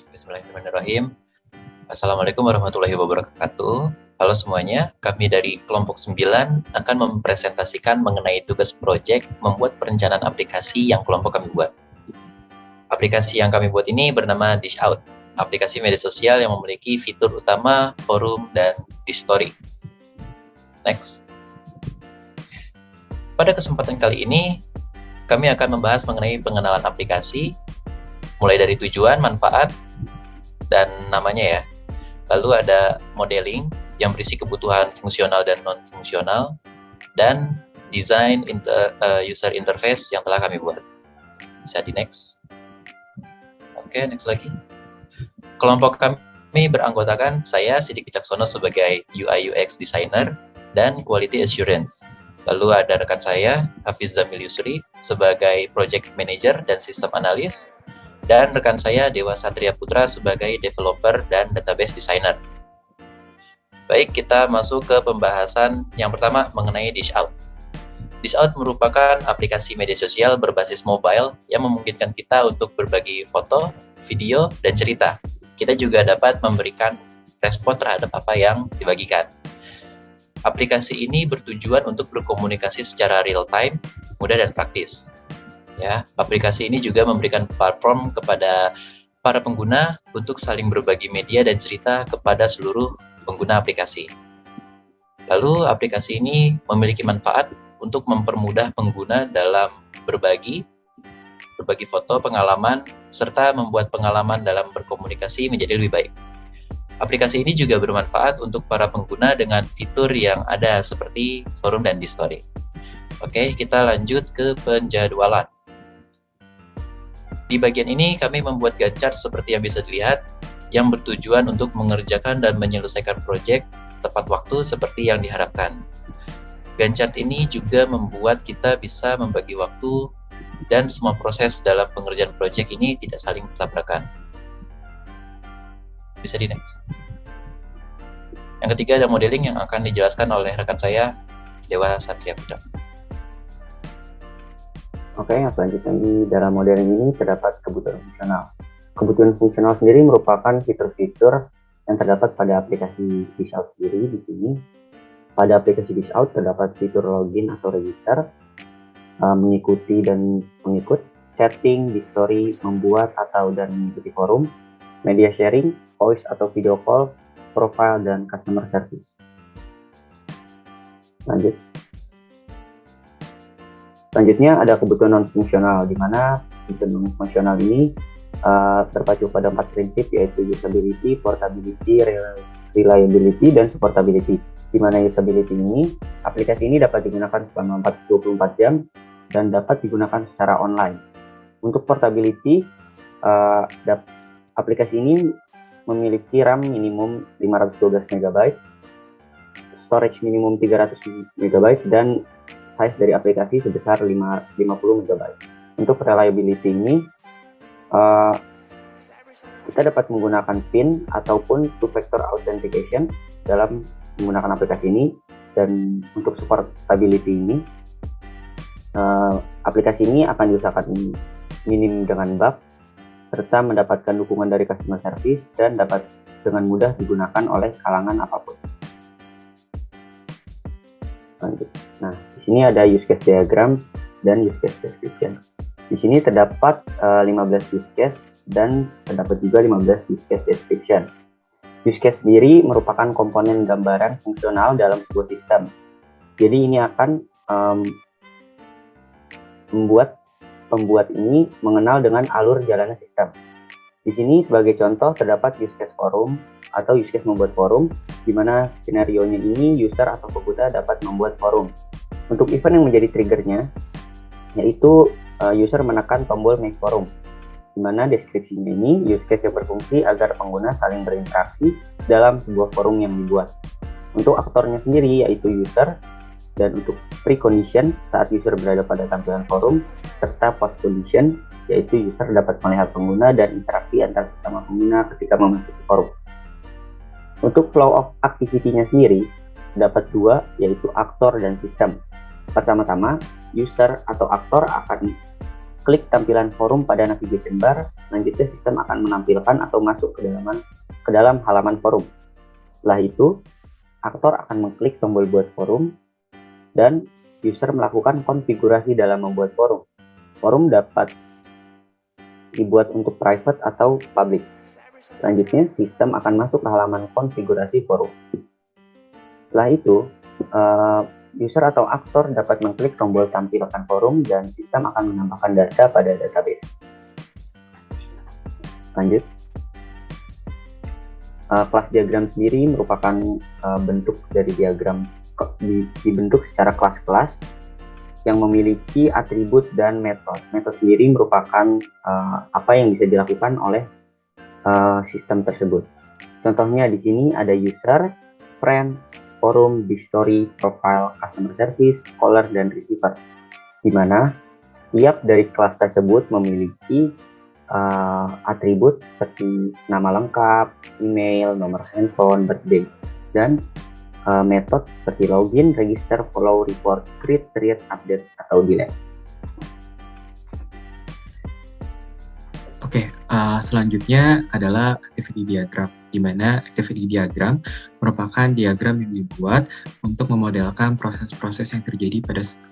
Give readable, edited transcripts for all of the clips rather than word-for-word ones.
Bismillahirrahmanirrahim. Assalamualaikum warahmatullahi wabarakatuh. Halo semuanya, kami dari kelompok 9 akan mempresentasikan mengenai tugas proyek membuat perencanaan aplikasi yang kelompok kami buat. Aplikasi yang kami buat ini bernama Dish Out, aplikasi media sosial yang memiliki fitur utama, forum, dan Distory. Next. Pada kesempatan kali ini, kami akan membahas mengenai pengenalan aplikasi, mulai dari tujuan, manfaat, dan namanya ya. Lalu ada modeling yang berisi kebutuhan fungsional dan non-fungsional, dan desain user interface yang telah kami buat. Bisa di next. Oke, next lagi. Kelompok kami beranggotakan saya, Sidik Wicaksono, sebagai UI UX designer dan quality assurance. Lalu ada rekan saya, Hafiz Zamil Yusri, sebagai project manager dan sistem analis, dan rekan saya, Dewa Satria Putra, sebagai developer dan database designer. Baik, kita masuk ke pembahasan yang pertama mengenai Dish Out. Dish Out merupakan aplikasi media sosial berbasis mobile yang memungkinkan kita untuk berbagi foto, video, dan cerita. Kita juga dapat memberikan respon terhadap apa yang dibagikan. Aplikasi ini bertujuan untuk berkomunikasi secara real time, mudah dan praktis. Ya, aplikasi ini juga memberikan platform kepada para pengguna untuk saling berbagi media dan cerita kepada seluruh pengguna aplikasi. Lalu, aplikasi ini memiliki manfaat untuk mempermudah pengguna dalam berbagi foto, pengalaman, serta membuat pengalaman dalam berkomunikasi menjadi lebih baik. Aplikasi ini juga bermanfaat untuk para pengguna dengan fitur yang ada seperti forum dan Distory. Oke, kita lanjut ke penjadwalan. Di bagian ini kami membuat gancar seperti yang bisa dilihat yang bertujuan untuk mengerjakan dan menyelesaikan proyek tepat waktu seperti yang diharapkan. Gancar ini juga membuat kita bisa membagi waktu dan semua proses dalam pengerjaan proyek ini tidak saling bertabrakan. Bisa di next. Yang ketiga ada modeling yang akan dijelaskan oleh rekan saya, Dewa Satria Putra. Oke, yang selanjutnya di dalam modeling ini terdapat kebutuhan fungsional. Kebutuhan fungsional sendiri merupakan fitur-fitur yang terdapat pada aplikasi Dish Out sendiri di sini. Pada aplikasi Dish Out terdapat fitur login atau register, mengikuti dan mengikut, chatting, Distory, membuat atau dan mengikuti forum, media sharing, voice atau video call, profile, dan customer service. Selanjutnya ada kebutuhan non-fungsional, di mana kebutuhan non-fungsional ini terpacu pada 4 prinsip, yaitu usability, portability, reliability, dan supportability. Di mana usability ini, aplikasi ini dapat digunakan selama 24 jam dan dapat digunakan secara online. Untuk portability, aplikasi ini memiliki RAM minimum 512 MB, storage minimum 300 MB, dan size dari aplikasi sebesar 50 MB. Untuk reliability ini, kita dapat menggunakan PIN ataupun two-factor authentication dalam menggunakan aplikasi ini. Dan untuk supportability ini, aplikasi ini akan diusahakan minim dengan bug, serta mendapatkan dukungan dari customer service dan dapat dengan mudah digunakan oleh kalangan apapun. Nah, di sini ada use case diagram dan use case description. Di sini terdapat 15 use case dan terdapat juga 15 use case description. Use case sendiri merupakan komponen gambaran fungsional dalam sebuah sistem. Jadi ini akan membuat pembuat ini mengenal dengan alur jalannya sistem. Di sini sebagai contoh terdapat use case forum atau use case membuat forum, di mana skenario-nya ini user atau pengguna dapat membuat forum. Untuk event yang menjadi triggernya, yaitu user menekan tombol make forum, di mana deskripsinya ini use case yang berfungsi agar pengguna saling berinteraksi dalam sebuah forum yang dibuat. Untuk aktornya sendiri yaitu user, dan untuk precondition saat user berada pada tampilan forum, serta post condition yaitu user dapat melihat pengguna dan interaksi antar sesama pengguna ketika memasuki forum. Untuk flow of activity-nya sendiri dapat dua, yaitu aktor dan sistem. Pertama-tama, user atau aktor akan klik tampilan forum pada navigation bar, selanjutnya sistem akan menampilkan atau masuk ke dalam halaman forum. Setelah itu, aktor akan mengklik tombol buat forum dan user melakukan konfigurasi dalam membuat forum. Forum dapat dibuat untuk private atau public. Selanjutnya, sistem akan masuk ke halaman konfigurasi forum. Setelah itu, user atau aktor dapat mengklik tombol tampilkan forum dan sistem akan menambahkan data pada database. Lanjut. Kelas diagram sendiri merupakan bentuk dari diagram dibentuk secara kelas-kelas yang memiliki atribut dan metode. Metode sendiri merupakan apa yang bisa dilakukan oleh sistem tersebut. Contohnya di sini ada user, friend, forum, history, profile, customer service, caller, dan receiver, di mana setiap dari kelas tersebut memiliki atribut seperti nama lengkap, email, nomor handphone, birthday, dan metode seperti login, register, follow, report, create, update, atau delete. Oke, selanjutnya adalah activity diagram, di mana activity diagram merupakan diagram yang dibuat untuk memodelkan proses-proses yang terjadi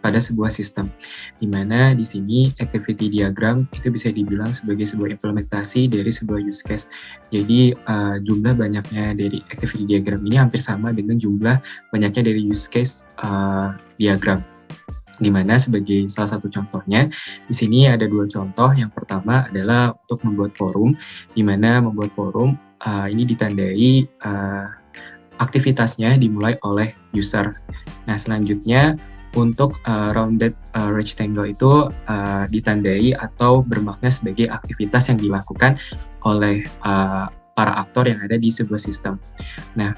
pada sebuah sistem. Di mana di sini activity diagram itu bisa dibilang sebagai sebuah implementasi dari sebuah use case. Jadi jumlah banyaknya dari activity diagram ini hampir sama dengan jumlah banyaknya dari use case diagram. Di mana sebagai salah satu contohnya, di sini ada dua contoh. Yang pertama adalah untuk membuat forum, di mana membuat forum ini ditandai aktivitasnya dimulai oleh user. Nah, selanjutnya untuk rounded rectangle itu ditandai atau bermakna sebagai aktivitas yang dilakukan oleh para aktor yang ada di sebuah sistem. Nah,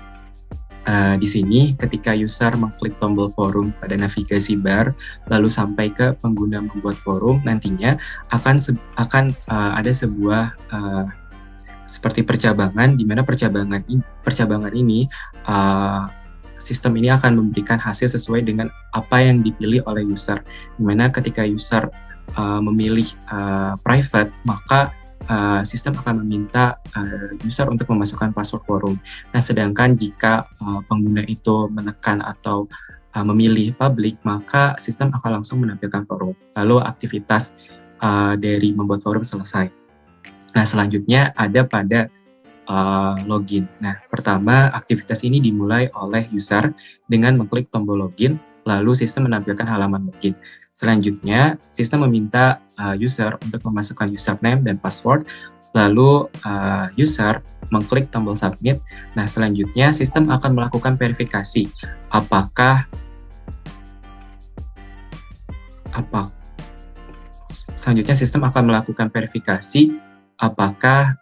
di sini ketika user mengklik tombol forum pada navigasi bar lalu sampai ke pengguna membuat forum, nantinya akan ada sebuah seperti percabangan, di mana percabangan ini sistem ini akan memberikan hasil sesuai dengan apa yang dipilih oleh user. Di mana ketika user memilih private, maka sistem akan meminta user untuk memasukkan password forum. Nah, sedangkan jika pengguna itu menekan atau memilih public, maka sistem akan langsung menampilkan forum. Lalu aktivitas dari membuat forum selesai. Nah, selanjutnya ada pada login. Nah, pertama aktivitas ini dimulai oleh user dengan mengklik tombol login, lalu sistem menampilkan halaman login. Selanjutnya, sistem meminta user untuk memasukkan username dan password, lalu user mengklik tombol submit. Nah, selanjutnya sistem akan melakukan verifikasi apakah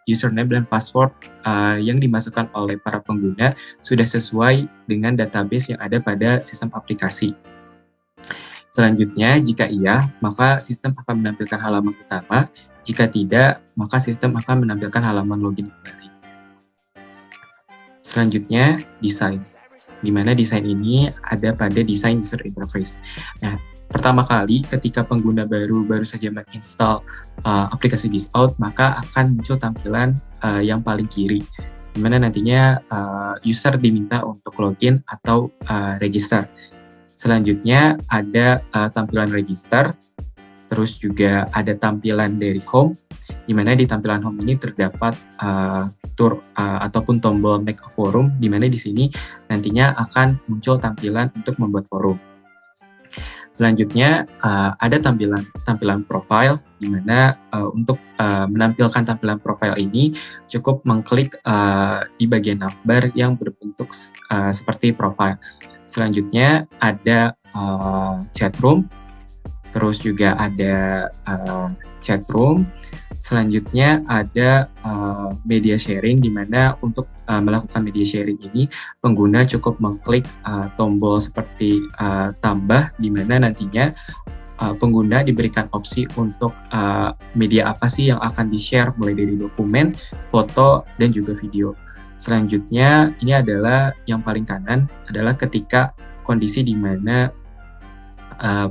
username dan password yang dimasukkan oleh para pengguna sudah sesuai dengan database yang ada pada sistem aplikasi. Selanjutnya, jika iya, maka sistem akan menampilkan halaman utama. Jika tidak, maka sistem akan menampilkan halaman login kembali. Selanjutnya, desain. Di mana desain ini ada pada desain user interface. Nah, pertama kali ketika pengguna baru saja menginstal aplikasi Disout, maka akan muncul tampilan yang paling kiri, di mana nantinya user diminta untuk login atau register. Selanjutnya ada tampilan register, terus juga ada tampilan dari home, di mana di tampilan home ini terdapat fitur ataupun tombol make a forum, di mana di sini nantinya akan muncul tampilan untuk membuat forum. Selanjutnya ada tampilan profile, di mana untuk menampilkan tampilan profile ini cukup mengklik di bagian navbar yang berbentuk seperti profile. Selanjutnya ada chat room, terus juga ada chat room. Selanjutnya ada media sharing, di mana untuk melakukan media sharing ini pengguna cukup mengklik tombol seperti tambah, di mana nantinya pengguna diberikan opsi untuk media apa sih yang akan di-share, mulai dari dokumen, foto, dan juga video. Selanjutnya ini adalah yang paling kanan, adalah ketika kondisi di mana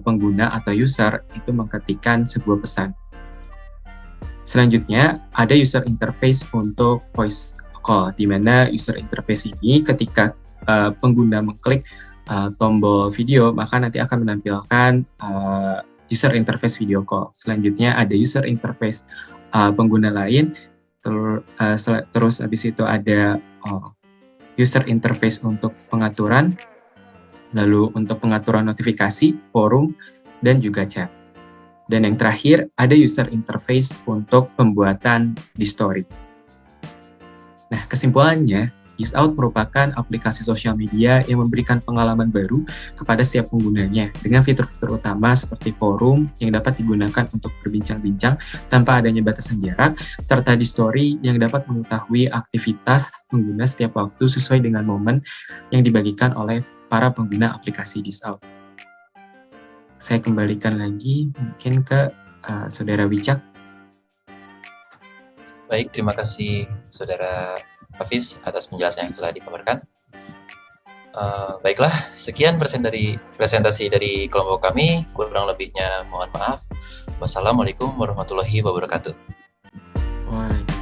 pengguna atau user itu mengetikkan sebuah pesan. Selanjutnya, ada user interface untuk voice call, di mana user interface ini ketika pengguna mengklik tombol video, maka nanti akan menampilkan user interface video call. Selanjutnya ada user interface pengguna lain, terus habis itu ada user interface untuk pengaturan, lalu untuk pengaturan notifikasi, forum, dan juga chat. Dan yang terakhir, ada user interface untuk pembuatan di story. Nah, kesimpulannya, Gisout merupakan aplikasi sosial media yang memberikan pengalaman baru kepada setiap penggunanya dengan fitur-fitur utama seperti forum yang dapat digunakan untuk berbincang-bincang tanpa adanya batasan jarak, serta di story yang dapat mengetahui aktivitas pengguna setiap waktu sesuai dengan momen yang dibagikan oleh para pengguna aplikasi Gisout. Saya kembalikan lagi mungkin ke Saudara Wicak. Baik, terima kasih Saudara Hafiz atas penjelasan yang telah dipaparkan. Baiklah, sekian presentasi dari kelompok kami. Kurang lebihnya mohon maaf. Wassalamualaikum warahmatullahi wabarakatuh. Waalaikumsalam.